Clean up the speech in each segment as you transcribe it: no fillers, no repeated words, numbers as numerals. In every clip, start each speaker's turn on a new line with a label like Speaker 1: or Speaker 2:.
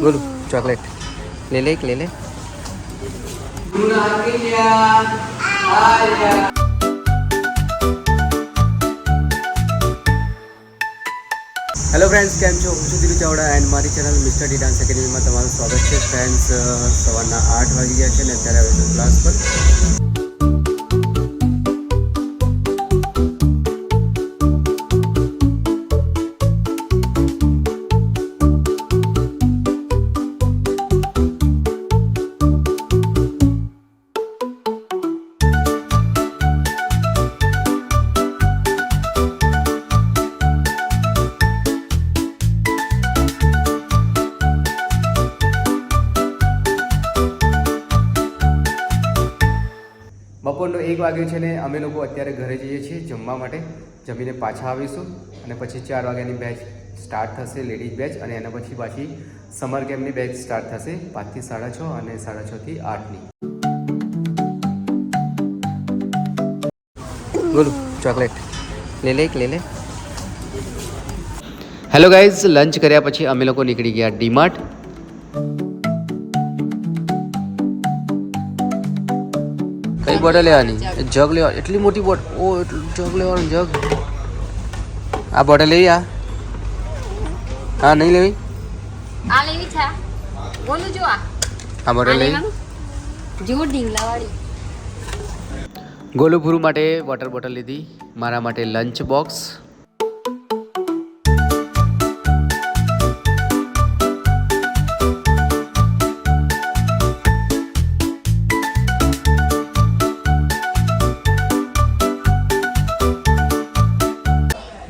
Speaker 1: बोलो चॉकलेट ले ले एक ले ले। હેલો ફ્રેન્ડ્સ, કેમ છો? હું છું દિલીપ ચાવડા એન્ડ મારી ચેનલ મિસ્ટર ડી ડાન્સ એકેડમીમાં તમારું સ્વાગત છે. ફ્રેન્ડ્સ, સવારના 8 વાગી ગયા છે ને અત્યારે આવે છું ક્લાસ પર. બપોરનો 1 વાગ્યો છે ને અમે લોકો અત્યારે ઘરે જઈએ છીએ જમવા માટે. જમીને પાછા આવીશું અને પછી 4 વાગ્યાની બેચ સ્ટાર્ટ થશે, લેડીઝ બેચ, અને એના પછી પાછી સમર કેમ્પની બેચ સ્ટાર્ટ થશે 5 થી 6:30 અને 6:30 થી 8ની. બોલો ચોકલેટ લે લે એક લે લે. હેલો ગાઈઝ, લંચ કર્યા પછી અમે લોકો નીકળી ગયા ડીમાર્ટ. કઈ બોટલ લેવાની? જગ લેવાની? એટલી મોટી બોટલ? ઓ જગ લેવાનું, જગ. આ બોટલ લેવી? હા નહીં લેવી?
Speaker 2: આ લેવી છે. બોલું જો
Speaker 1: આ બોટલ લેવી?
Speaker 2: જો ઢીંગલા વાળી.
Speaker 1: ગોલુપુરુ માટે વોટર બોટલ લીધી, મારા માટે લંચ બોક્સ.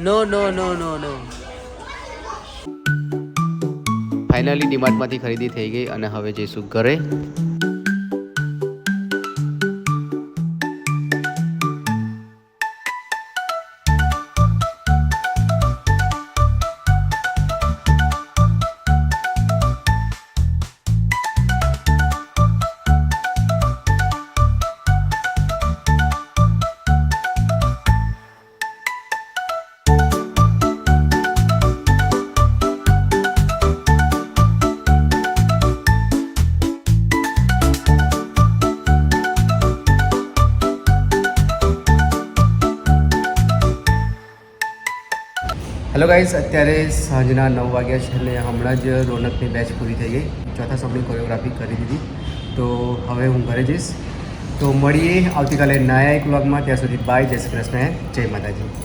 Speaker 1: નો નો નો નો નો. ફાઇનલી ડીમાર્ટમાંથી ખરીદી થઈ ગઈ અને હવે જઈશું ઘરે. હેલો ગાઈઝ, અત્યારે સાંજના 9 વાગ્યા છે અને હમણાં જ રોનકની બેચ પૂરી થઈ ગઈ. ચોથા શોની કોરિયોગ્રાફી કરી દીધી. તો હવે હું ઘરે જઈશ. તો મળીએ આવતીકાલે નયા એક વ્લોગમાં. ત્યાં સુધી બાય, જય શ્રી કૃષ્ણ, જય માતાજી.